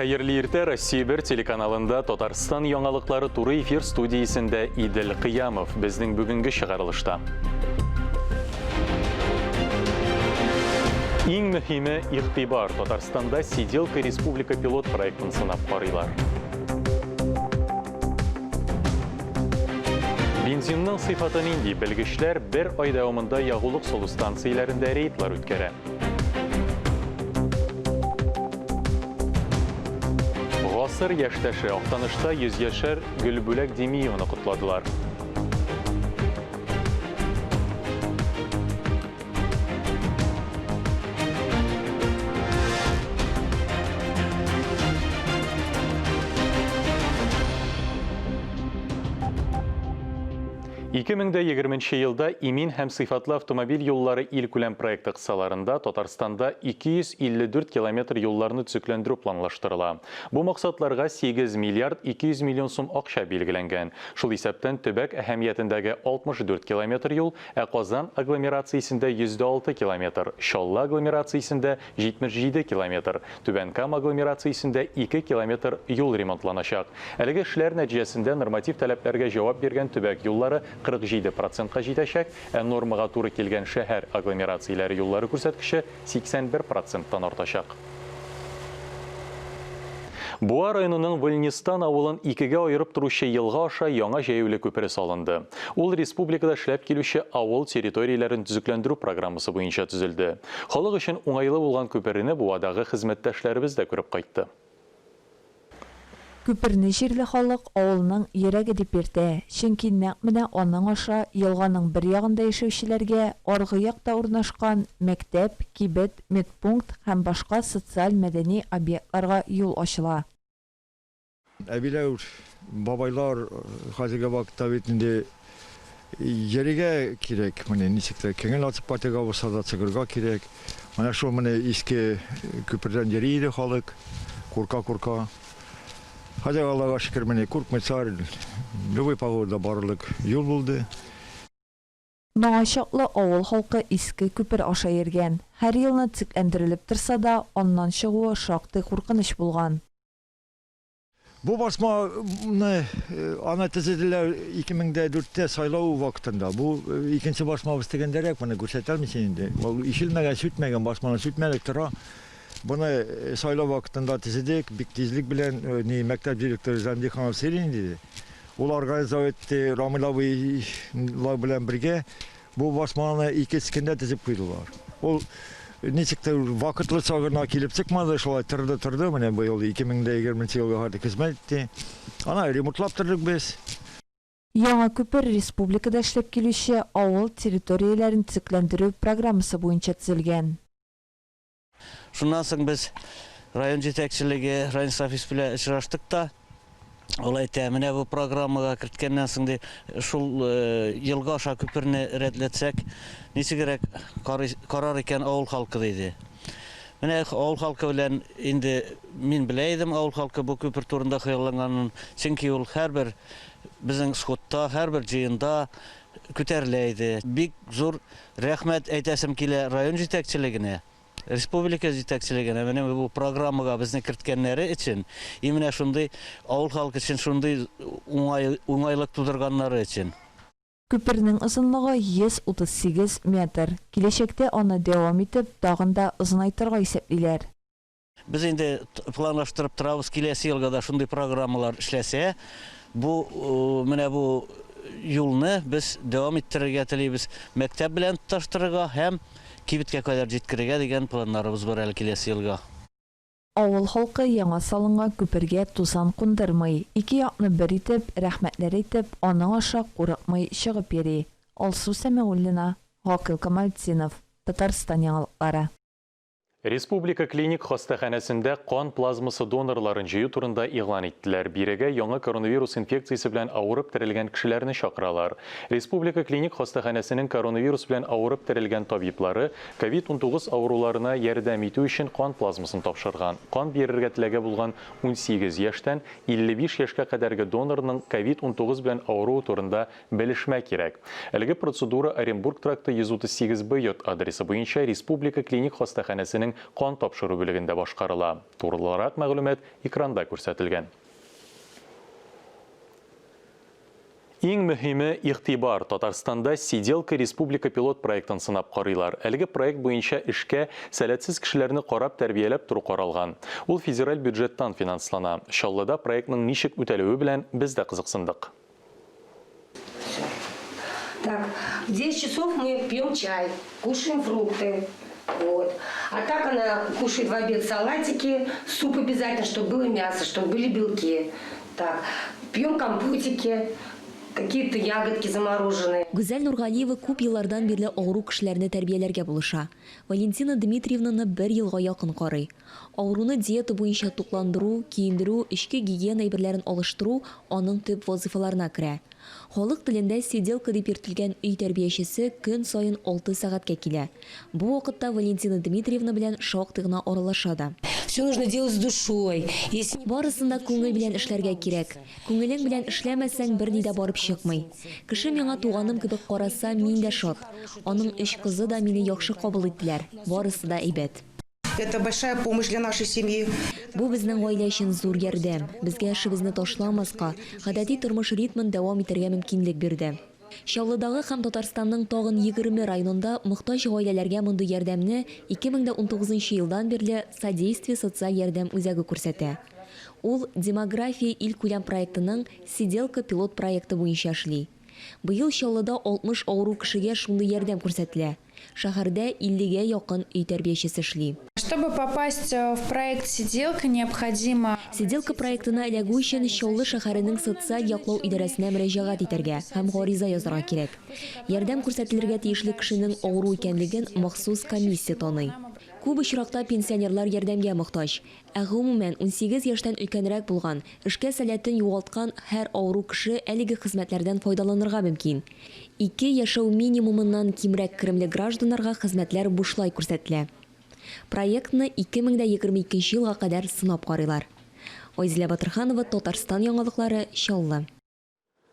Hayırlı erте Россия 1 телеканалында Татарстан яңалыклары туры эфир студиясында Идел Кыямов безнең бүгенге чыгарылышта. Иң мөһиме игътибар Татарстанда Сиделка Республика пилот проектын сынап карыйлар. Бензинның сыйфаты нинди белгечләр бер ай дәвамында ягулык солу станцияләрендә рейдлар үткәрә. Гасыр яшьтәше Актанышта 100 яшәр Гөлбүләк Демиеваны кутладылар. Меңдә 20 елда имин һәм сыйфатлы автомобиль юллары ил күләм проекты кысаларында Татарстанда 254 километр юлларны төзекләндерү планлаштырыла. Бу максатларга 8 миллиард 200 миллион сум акча билгеләнгән. Шул исәптән төбәк әһәмиятендәге 64 километр юл, Казан агломерациясендә 106 километр, Чаллы агломерациясендә 77 километр, Түбән-Кама агломерациясендә 2 километр юл ремонтланачак. Әлеге эшләр нәтиҗәсендә норматив таләпләргә җавап биргән төбәк юллары 47%-ка җитәчәк, нормага туры килгән шәһәр агломерацияләре юллары күрсәткече 81%-тан артачак. Буа районының Вольнистан авылын икегә айырып торучы елга аша яңа җәяүле күпере салынды. Ул республикада эшләп килүче авыл территорияләрен төзекләндерү программасы буенча төзелде. Халык өчен уңайлы булган күперне Буадагы хезмәттәшләребез дә күреп кайтты. Күперне җирле халык авылның йөрәге дип йөртә. Чөнки нәкъ менә аның аша елганың бер ягында яшәүчеләргә аргы якта урнашкан мәктәп, кибет, медпункт һәм башка социаль мәдәни объектларга юл ачыла. Әбиләр, бабайлар хәзерге вакытта бит инде җиргә кирәк, менә ничектә кеңел ачып патага булса да чыгырга кирәк. Менә шул менә иске күпердән йөри иде халык, курка. Хәзер Аллага шөкер, менә куркмыйсар, любой погодада барлык юл булды. Моңа чаклы авыл халкы иске күпер аша йөргән. Һәр елны төзекләндерелеп торса да, аннан чыгуы шактый куркыныч булган. Бу басманы аны төзеделәр 2004-тә сайлау вакытында. Бу икенче басмабыз дигәндәрәк, моны күрсәтәлмис инде. Ул ишелмәгән, сүтмәгән басманы сүтмәлек тора. Буны сайлау вакытында төзедек, бик тизлек белән мәктәп директоры Зәмдиханов Селин диде. Ул организовать итте, Рамиловый белән бергә бу басманы 2 көндә төзеп куйдылар. Ул ничектер вакытлы сагына килеп чыкмады, шулай торды, менә быел 2020 елга хәтле хезмәт итте. Ана ремонтлап тордык без. Яңа күпер республикада эшләп килүче авыл территорияләрен төзекләндерү программасы буенча төзелгән. Шуннан соң без район җитәкчелеге, район офис белән очраштык та. Олай тәминә бу программага керткәннән соң шул елга аша күперне рәтләтсәк, ничегрәк карар икән авыл халкы диде. Менә авыл халкы белән инде мин белә идем, авыл халкы бу күпер турында хыялланганын, чөнки ул һәрбер безнең сходта, һәрбер җыенда күтәрелә иде. Бик зур рәхмәт әйтәсем килә район җитәкчелегенә. Республика җитәкчелегенә менә бу программага безне керткәннәре өчен, менә шундый авыл халкы өчен шундый уңайлык тудырганнары өчен. Күпернең озынлыгы 138 метр. Киләчәктә аны дәвам итеп, тагын да озынайтырга исәплиләр. Без инде планлаштырып торабыз, киләсе елга да шундый программалар эшләсә, бу менә бу юлны без дәвам иттерергә телибез, мәктәп белән тоташтырырга һәм кибеткә кадәр җиткерергә дигән планнарыбыз бар әле киләсе елга. Авыл халкы яңа салынган күпергә тузан кундырмый, ике якны бер итеп, рәхмәтләр әйтеп, аның аша курыкмый чыгып йөри. Алсу Сәмигуллина, Гакыл Камалетдинов, Татарстан яңалыклары. Республика клиник хастаханәсендә кан плазмасы донорларын җыю турында игълан иттеләр. Бирегә яңа коронавирус инфекциясе белән авырып терелгән кешеләрне чакыралар. Республика клиник хастаханәсенең коронавирус белән авырып терелгән табиблары COVID-19 авыруларына ярдәм итү өчен кан плазмасын тапшырган. Кан бирергә теләге булган 18 яшьтән 55 яшькә кадәрге донорның COVID-19 белән авыру турында белешмә кирәк. Әлеге процедура Оренбург тракты 138 Б йорт адресы буенча Республика клиник хастаханәсенең бүлегенең кан тапшыру бүлегендә башкарыла. Турылырак мәгълүмат экранда күрсәтелгән. Иң мөһиме игътибар. Татарстанда Сиделка республика пилот проектын сынап карыйлар. Әлеге проект буенча эшкә сәләтсез кешеләрне карап тәрбияләп туру каралган. Ул федераль бюджеттан финанслана. Чаллыда проектның ничек үтәлүе белән без дә кызыксындык. Так, в 10 часов мы пьем чай, кушаем фрукты. Вот. А так она кушает в обед салатики, суп обязательно, чтобы было мясо, чтобы были белки. Так, пьем компотики, какие-то ягодки замороженные. Гүзәл Нургалиева күп еллардан бирле авыру кешеләрне тәрбияләргә булыша. Валентина Дмитриевнаны 1 елга якын карый. Авыруны диета буенча тукландыру, киендерү, эчке гигиена әйберләрен алыштыру аның төп вазифаларына керә. Халык телендә сиделка дип йөртелгән өй тәрбиячесе көн саен 6 сәгатькә килә. Бу вакытта Валентина Дмитриевна белән шактый гына аралаша да. Все нужно делать с душой. Если Барысында күңел белән эшләргә кирәк. Күңелең белән эшләмәсәң берни дә барып чыкмый. Кеше миңа туганым кебек караса, мин дә шат. Аның 3 кызы да мине яхшы кабул иттеләр. Барысы да әйбәт. Это большая помощь для нашей семьи. Бу безнең гаилә өчен зур ярдәм. Безгә эшебезне ташламаска, гадәти тормыш ритмын дәвам итәргә мөмкинлек бирде. Чаллыдагы һәм Татарстанның тагын 20 районында мохтаҗ гаиләләргә мондый ярдәмне 2019 елдан бирле Содействие социаль ярдәм үзәге күрсәтә. Ул демография илкүләм проектының Сиделка пилот проекты буенча эшли. Быел Чаллыда 60 авыру кешегә шундый ярдәм күрсәтелә. Шәһәрдә 50-гә якын өй тәрбиячесе эшли. Чтобы попасть в проект «Сиделка», необходимо... Сиделка проектына эләгү өчен Чаллы шәһәренең социаль яклау идарәсенә мөрәҗәгать итәргә һәм гариза язарга кирәк. Ярдәм күрсәтелергә тиешле кешенең авыру икәнлеген махсус комиссия таный. Күп очракта пенсионерлар ярдәмгә мохтаҗ. Ә гомумән 18 яшьтән өлкәнрәк булган, эшкә сәләтен югалткан һәр авыру кеше әлеге хезмәтләрдән файдаланырга мөмкин. 2 яшәү минимумыннан кимрәк керемле гражданнарга хезмәтләр бушлай күрсәтелә. Проектны 2022 елга кадәр сынап карыйлар. Айзилә Батырханова, Татарстан яңалыклары, Чаллы.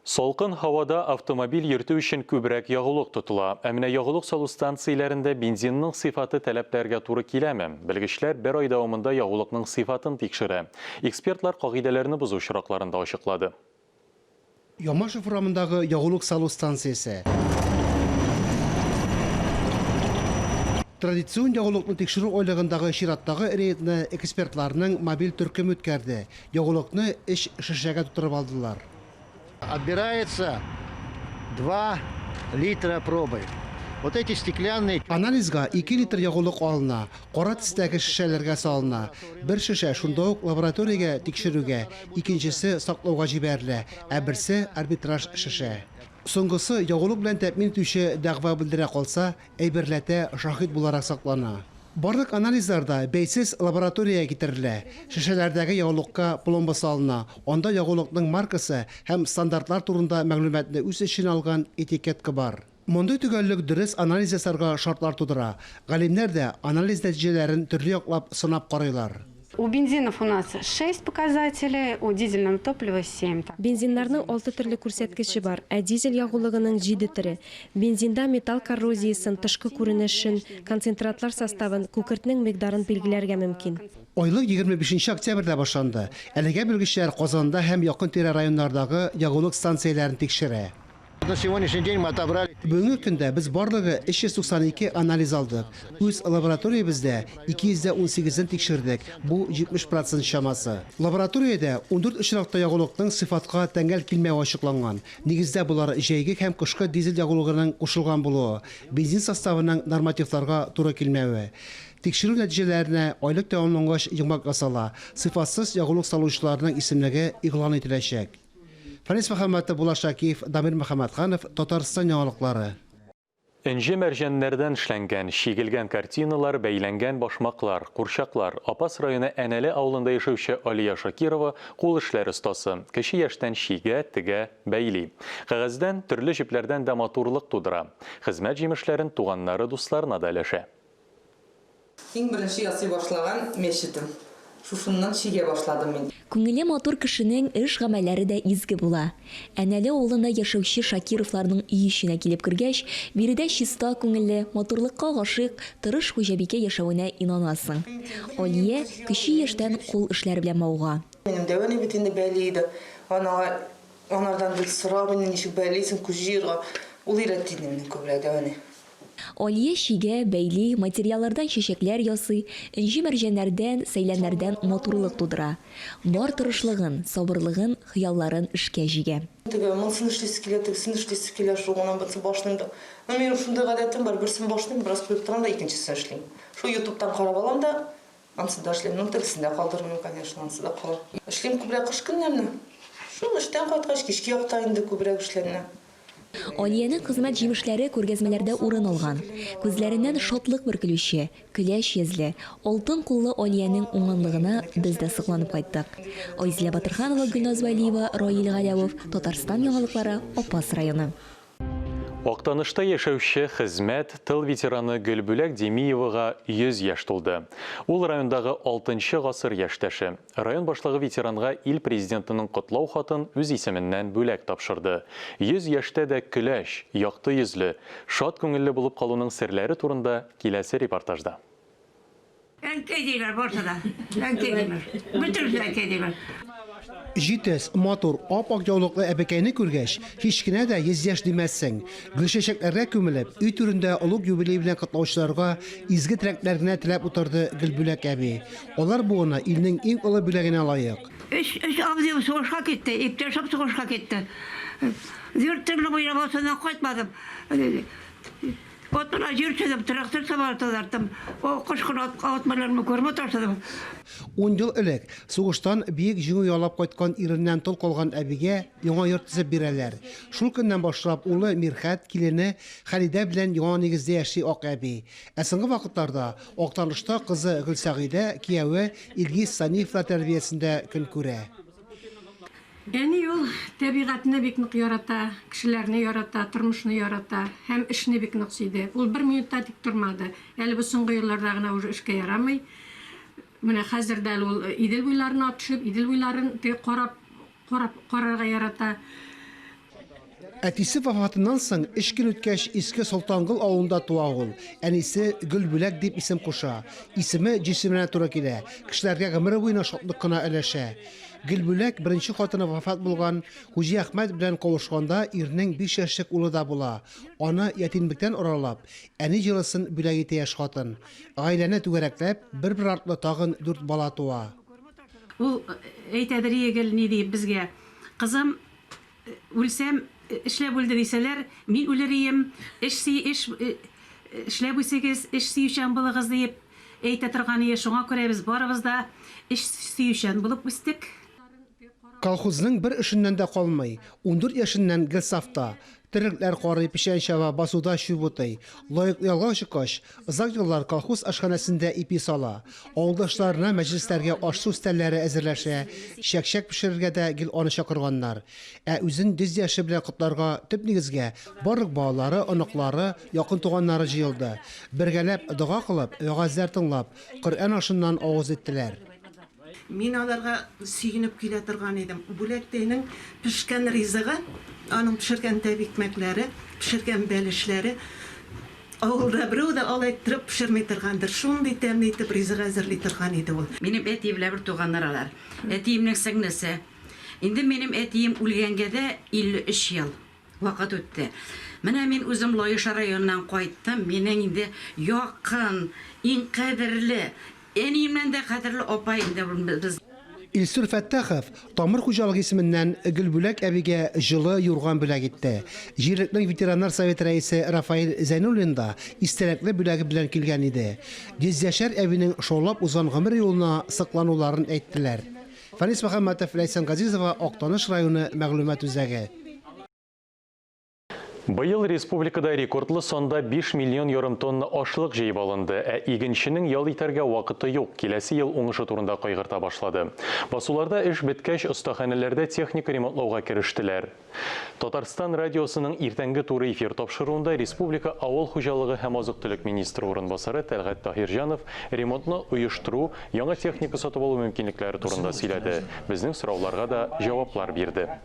Солқын һавада автомобиль йөртү өчен күбрәк ягулык тотыла. Ә менә ягулык салу станцияләрендә бензинның сыйфаты таләпләргә туры киләме? Белгечләр 1 ай дәвамында ягулыкның сыйфатын тикшерә. Экспертлар кагыйдәләрне бозу очракларында ачыклады. Ямашев урамындагы ягулык салу станциясе. Традицион ягулыкны тикшерү айлыгындагы чираттагы рейдны экспертларның мобиль төркеме үткәрде. Ягулыкны эш шешәгә тутырып алдылар. Отбирается 2 литра пробы. Вот эти стеклянные... Анализга 2 литр ягулык алына, кара төстәге шешәләргә салына. Бер шешә шунда ук лабораториягә тикшерүгә, икенчесе саклауга җибәрелә, ә берсе арбитраж шешә. Соңгысы ягулык белән тәэмин итүче дәгъва белдерә калса, әйберләтә шаһид буларак саклана. Барлык анализларда бәйсез лабораториягә китерелә. Шешәләрдәге ягулыкка пломба салына. Анда ягулыкның маркасы һәм стандартлар турында мәгълүматны үз эченә алган этикетка бар. Мондый төгәллек дөрес анализ ясарга шартлар тудыра. Галимнәр дә анализ нәтиҗәләрен төрле яклап сынап карыйлар. У бензинов у нас 6 показателей, у дизельного топлива 7. Бензиннарның 6 төрле күрсәткече бар, ә дизель ягулыгының 7 төре. Бензинда металл коррозиясын, тышкы күренешен, концентратлар составын, күкертнең микъдарын билгеләргә мөмкин. Айлык 25 октябрьдә башланды. Әлегә белгечләр Казанда һәм якын тирә районнардагы ягулык станцияләрен тикшерә. На сегодняшний день мы отобрали... Бүгенге көндә без барлыгы 392 анализ алдык. Үз лабораториябездә 218-ен тикшердек. Бу 70% чамасы. Лабораториядә 14 очракта ягулыкның сыйфатка тәңгәл килмәүе ачыкланган. Нигездә булар җәйге һәм кышкы дизель ягулыгының кушылган булуы, бензин составының нормативларга туры килмәве. Тикшерү нәтиҗәләренә айлык тәмамлангач йомгак ясала. Сыйфатсыз ягулык салучыларның исемлеге игълан ителәчәк. Фарис Мөхәммәтов, Булашакиев, Дамир Мөхәммәтханов, Татарстан яңалыклары. Инҗе мәрҗәннәрдән эшләнгән, шигелгән картиналар, бәйләнгән башмаклар, курчаклар. Апас районы Әнәле авылында яшәүче Алия Шакирова кул эшләре остасы. Кеше яшьтән шигә, тегә, бәйли. Кәгазьдән, төрле җипләрдән дә матурлык тудыра. Хезмәт җимешләрен туганнары, дусларына да өләшә. Иң беренче ясый башлаган мәчетем. Шушыннан шиге башладым мен. Күңеле матур кешенең эш гамәлләре дә изге була. Әнәле авылында яшәүче Шакировларның өй эченә килеп кергәч, биредә чиста күңелле, матурлыкка гашыйк, тырыш хуҗабикә яшәвенә инанасың. Алия кече яшьтән кул эшләре белән мауга. Минем дәвәне бит инде бәлиде. Анардан бит сорап инде ничек бәлисең күҗирга. Ул өйрәтте мине күбрәк дәвәне. Алия шигә, бәйли, материаллардан чәчәкләр ясый, инҗи мәрҗәннәрдән, сәйләннәрдән матурлык тудыра. Бар тырышлыгын, сабырлыгын, хыялларын эшкә җигә. Теге монсын эшлисе килә, тегесен эшлисе килә, шуңнан битсе башлыйм. Мен шундый гадәтем бар, берсен башлыйм, бераз куеп торам да икенчесен эшлим. Шу YouTube'дан карап алам да, ансы да эшлим. Ну, тегесен дә калдырмыйм, конечно, ансы да кала. Эшлим күбрәк кыш көннәрне. Шу эштән кайткач кичке якта инде күбрәк эшләнә. Алиянең хезмәт җимешләре күргәзмәләрдә урын алган. Күзләреннән шатлык бөркелүче, көләч йөзле, алтын куллы Алиянең уңганлыгына без дә сокланып кайттык. Айзилә Батырханова, Гөлназ Вәлиева, Раил Галәвов, Татарстан яңалыклары, Апас районы. Актанышта яшәүче хезмәт тыл ветераны Гөлбүләк Демиевага 100 яшь тулды. Ул райондагы 6-нчы гасыр яшьтәше. Район башлыгы ветеранга ил президентының котлау хатын үз исеменнән бүләк тапшырды. 100 яшьтә дә көләч, якты йөзле, шат күңелле булып калуның серләре турында киләсе репортажда. Җитез, матур, ап-ак яулыклы әбекәйне күргәч, һич кенә дә 100 яшь димәссең. Гөлчәчәкләргә күмелеп, өй түрендә олуг юбилей белән котлаучыларга изге теләкләр генә теләп утырды Гөлбүләк әби. Алар буына илнең иң олы бүләгенә лаек. Üç abim soğuşa gitti, iptaşım soğuşa gitti. Zürtümle bu yamasından kaçmadım. Otmana yürütürdüm, traktör samartalardım. O kışkın atmalarımı görme taşladım. 10 ел элек сугыштан биек җиңү ялап кайткан иреннән тол калган әбигә яңа йорт төзеп бирәләр. Шул көннән башлап улы Мирхәт килене Хәлидә белән яңа нигездә яши ак әби. Ә соңгы вакытларда Актанышта кызы Гөлсәгыйдә, кияве Илгиз Санифова тәрбиясендә көн күрә. Әни ул табигатьне бик нык ярата, кешеләрне ярата, тормышны ярата һәм эшне бик нык сөйде. Ул бер минутта тик тормады. Әле бу соңгы елларда гына уже эшкә ярамый. Менә хәзер дә ул Идел буйларына төшеп, Идел буйларын карарга ярата. Әтисе вафатыннан соң 3 көн үткәч Иске Солтангыл авылында туа ул. Әнисе Гөлбүләк дип исем куша. Исеме җисеменә туры килә. Кешеләргә гомере буена шатлык кына өләшә. Гөлбүләк беренче хатыны вафат булган Хуҗи Әхмәт белән кавышканда ирнең 5 яшьлек улы да була. Аны ятимлектән оралап, әни җылысын бүләк итә яшь хатын. Гаиләне түгәрәкләп, бер артлы тагын 4 бала туа. Ул әйтәдер егел ни дип безгә. Кызым, үлсәм эшләп үлде дисәләр, мин үлерем, эшләп үсегез, эш сөючән булыгыз дип әйтә торган ие. Шуңа күрә без барыбыз да эш сөючән булып үстек. Колхозның бер эшеннән дә калмый. 14 яшеннән Гөлсафта. Терекләр карый печән чаба, басуда чүбутый. Лаек ялга чыккач, озак еллар колхоз ашханәсендә ипи сала. Авылдашларына мәҗлесләргә аш-су стәлләре әзерләшә, чәк-чәк пешерергә дә гел аны чакырганнар. Ә үзен 100 яше белән котларга төп нигезгә барлык балалары, оныклары, якын туганнары җыелды. Бергәләп дуга кылып, вәгазьләр тыңлап, Коръән ашыннан авыз иттеләр. Мин аларга сөйініп килә торган идем. Бүләктәйнең пешкән ризыгы, аның пешергән тәбикмәкләре, пешергән бәлешләре, авылда берәү дә алай торып пешерми торгандыр. Шундый тәмле итеп ризык әзерли торган иде ул. Минем әтием белән бер туганнар алар. Әтиемнең сеңнесе. Инде минем әтием үлгәнгә дә 53 ел вакыт үтте. Менә мин үзем Лаеша районыннан кайттым. Минең инде якын, иң кадерле әниемнән дә кадерле апа инде без. Илсур Фәттахов тамыр хуҗалыгы исеменнән Гөлбүләк әбигә җылы юрган бүләк итте. Җирлекнең ветераннар советы рәисе Рафаил Зәйнуллин да истәлекле бүләге белән килгән иде. 100 яшәр әбинең шаулап узган гомер юлына сыклануларын әйттеләр. Фанис Мөхәммәтов, Ләйсән Газизова, Актаныш районы мәгълүмат үзәге. Быйыл республикада рекордлы сонда 5 миллион ярым тонна ашлык җыеп алынды. Игенченең ял итәргә вакыты юк. Киләсе ел уңышы турында кайгырта башлады. Басуларда эш беткәч, остаханәләрдә техника ремонтлауга керештеләр. Татарстан радиосының иртәнге туры эфир тапшыруында республика авыл хуҗалыгы һәм азык-төлек министры урынбасары Тәлгать Таһирҗанов ремонтны оештыру, яңа техника сатып алу мөмкинлекләре турында сөйләде. Безнең сорауларга да җаваплар бирде.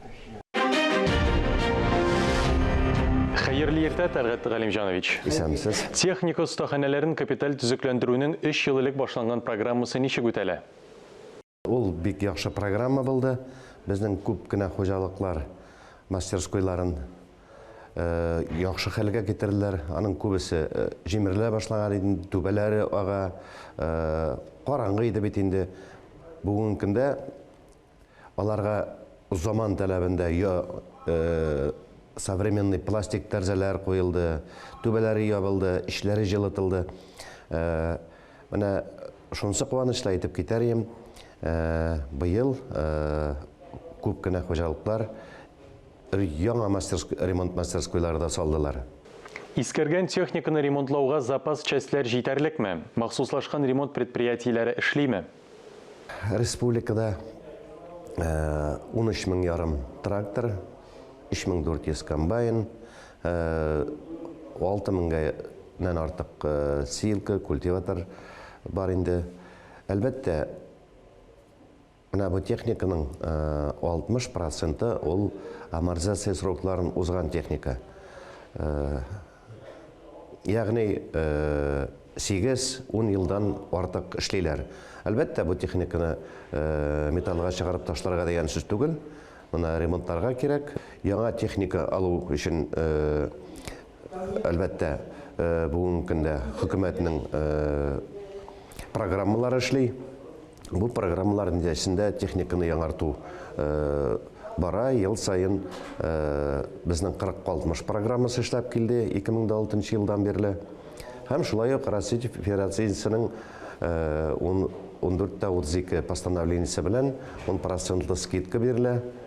Хәерле иртә, Тәлгать Галимҗанович. Исәнмесез. Техника остаханәләрен капиталь төзекләндерүнең 3 ел элек башланган программасы ничек үтәлә? Ул бик яхшы программа булды. Безнең күп кенә хуҗалыклар мастерскойларын яхшы хәлгә китерделәр. Аның күбесе җимерелә башлаган иде, түбәләре ага, караңгы иде бит инде. Бүгенге көндә аларга заман талабында современный пластик тәрзәләр куелды, түбәләре ябылды, ишләре җылытылды. Менә шунысы куанычлы әйтеп китәрем. Быел күп кенә хуҗалыклар яңа ремонт мастерскойларда салдылар. Искергән техниканы ремонтлауга запас частьләр җитәрлекме? Махсуслашкан ремонт предприятиеләре эшлиме? Республикада 13 мең ярым трактор, 3400 комбайн, 6 меңнән артык силка, культиватор бар инде. Әлбәттә, менә бу техниканың 60% ул амортизация срокларын узган техника. Ягъни 8-10 елдан артык эшлиләр. Әлбәттә, бу техниканы металлга чыгарып ташларга дигән сүз түгел. Моны ремонтларга кирәк. Яңа техника алу өчен әлбәттә бүгенге көндә хөкүмәтнең программалары эшли. Бу программалар нәтиҗәсендә техниканы яңарту бара. Ел сайын безнең 40-60 программасы эшләп килде 2006 елдан бирле. Һәм шулай ук Россия Федерациясенең 14-32 постановлениесе белән 10% скидка бирелә.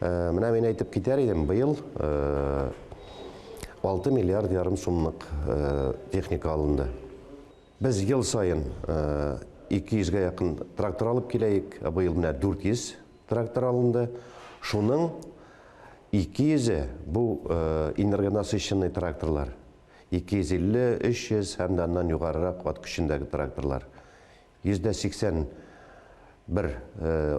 Менә мин әйтеп китәр идем, быел 6 миллиард ярым сумлык техника алынды. Без ел сайын 200-га якын трактор алып киләйек, быел менә 400 трактор алынды. Шуның 200 бу энергонасыщенный тракторлар. 250, 300 һәм дә аннан югарырак ат көчендәге тракторлар. 180 бер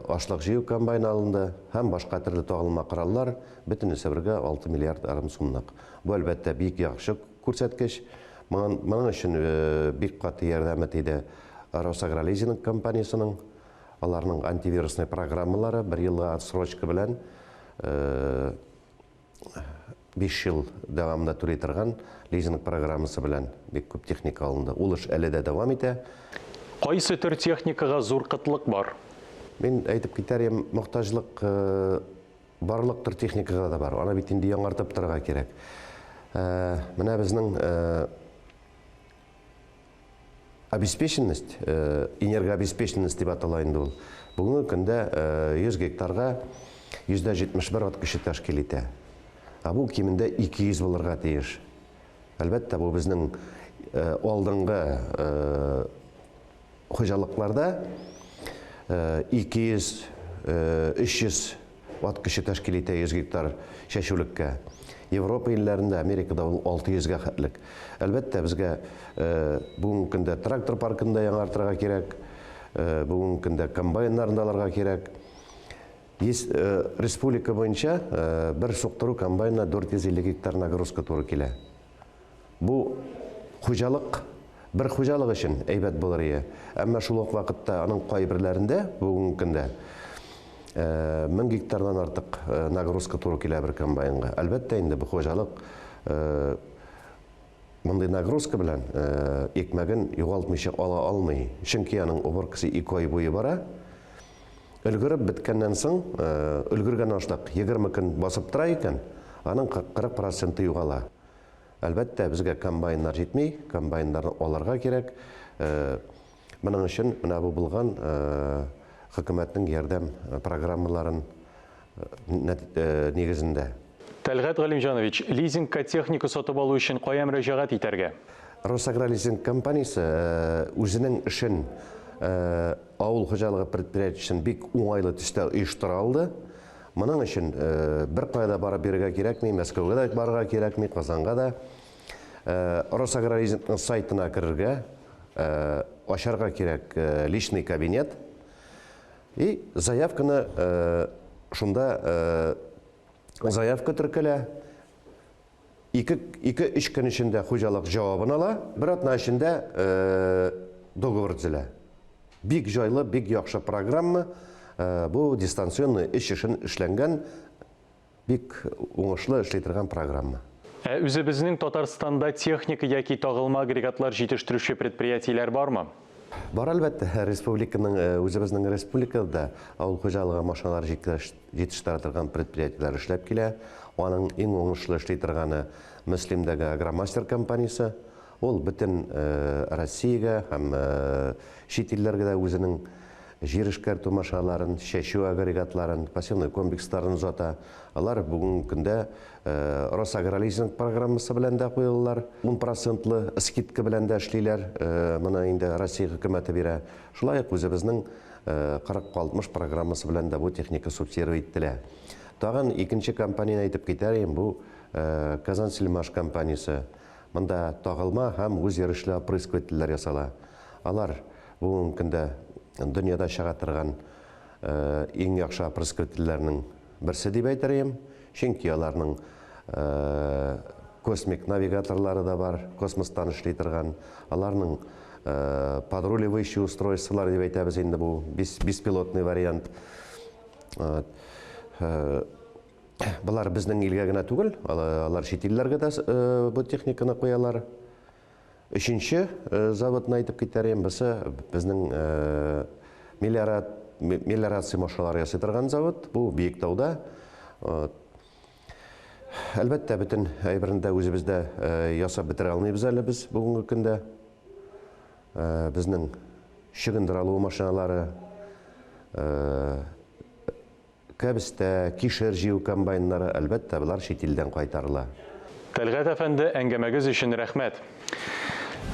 ашлык җыю комбайн алынды һәм башка төрле тагылма кораллар бөтенесе бергә 6 миллиард ярым сумлык. Бу әлбәттә бик яхшы күрсәткеч. Моның өчен бик каты ярдәм итә Росагролизинг компаниясының, аларның антивирусный программалары 1 елга отсрочка белән 5 ел дәвамында түләй торган лизинг программасы белән бик күп техника алынды. Ул эш әле дә дәвам итә. Кайсы төр техникага зур кытлык бар? Мен әйтеп китәрем, мохтаҗлык барлык төр техникага да бар. Аны бит инде яңартып торырга кирәк. Менә безнең обеспеченность, энергообеспеченность дип атала инде ул. Бүгенге көндә 100 гектарга 171 ат кеше тәшкил итә. Бу кимендә 200 булырга тиеш. Әлбәттә, бу безнең алдынгы хуҗалыкларда 200-300 ат кеше тәшкил итә 100 гектар чәчүлеккә. Европа илләрендә, Америкада ул 600-га хәтлек. Әлбәттә, безгә бүгенге көндә трактор паркында яңартырга кирәк, бүгенге көндә комбайннарын да алырга кирәк. Республика буенча бер суктыру комбайнына 450 гектар нагрузка туры килә. Бу хуҗалык бер хуҗалык өчен әйбәт булыр иде. Әмма шул ук вакытта аның кайберләрендә бүгенге көндә 1000 гектардан артык нагрузка туры килә бер комбайнга. Әлбәттә, инде бу хуҗалык мондай нагрузка белән икмәген югалтмыйча ала алмый. Чөнки аның убыркысы 2 ай буе бара. Өлгереп биткәннән соң, өлгергән ашлык 20 көн басып тора икән, аның 40% югала. Әлбәттә, безгә комбайннар җитми, комбайннарны алырга кирәк. Моның өчен менә бу булган хөкүмәтнең ярдәм программаларын нигезендә Тәлғат Галимжанович, лизингка техника сатып алу үшін кая мөрәҗәгать итәргә? Росагролизинг компаниясы үзенең эшен авыл хуҗалыгы предприятиесен бик уңайлы төстә оештыра алды. Моның өчен бер кайда барып бирергә кирәкми, Мәскәүгә дә барырга кирәкми, Казанга да. Росагролизингның сайтына керергә, ачарга кирәк личный кабинет. И заявканы шунда заявка теркәлә. 2-3 көн эчендә хуҗалык җавабын ала, бер атна эчендә договор төзелә. Бик җайлы, бик яхшы программа. Бу дистанционный эш өчен эшләнгән, бик уңышлы эшли торган программа. Үзебезнең Татарстанда техника яки тагылма агрегатлар җитештерүче предприятиеләр бармы? Бар әлбәттә, үзебезнең республикада авыл хуҗалыгы машиналар җитештерә торган предприятиеләр эшләп килә. Аның иң уңышлы эшли торганы Мөслимдәге Агромастер компаниясе. Ул бөтен Россиягә һәм чит илләргә дә үзенең җир эшкәртү машиналарын, чәчү агрегатларын, пассивный комплексларын узата. Алар бүгенге көндә Росагролизинг программасы белән дә куелалар. 10% скидка белән дә эшлиләр. Моны инде Россия хөкүмәте бирә. Шулай ук үзебезнең 40-60 программасы белән дә бу техника субсидировать ителә. Тагын икенче компанияне әйтеп китәрем, бу Казансельмаш компаниясе. Монда тагылма һәм үзйөрешле опрыскивательләр ясала. Алар бүгенге көндә дөньяда чыга торган иң яхшы опрыскивательләрнең берсе дип әйтәрем. Чөнки аларның космик навигаторлары да бар, космостан эшли торган. Аларның подрулевающие устройстволар дип әйтәбез инде, бу беспилотный вариант. Булар безнең илгә генә түгел, алар чит илләргә дә бу техниканы куялар. Өченче заводны әйтеп китәрем, безнең мелиорация машиналары ясый торган завод, бу Биектауда. Әлбәттә, бөтен әйберендә үзебездә ясап бетерә алмыйбыз әле без бүгенге көндә. Безнең чыгындыралу машиналары, кәбестә, кишер җыю комбайннары, әлбәттә, булар чит илдән кайтарыла. Тәлғат әфәнде, әңгәмәгез өчен рәхмәт.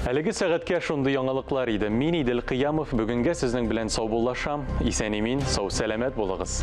Әлеге сәгатькә шундый яңалыклар иде. Мин Идел Кыямов, бүгенгә сезнең белән сау булашам. Исән-имин, сау-сәламәт булыгыз.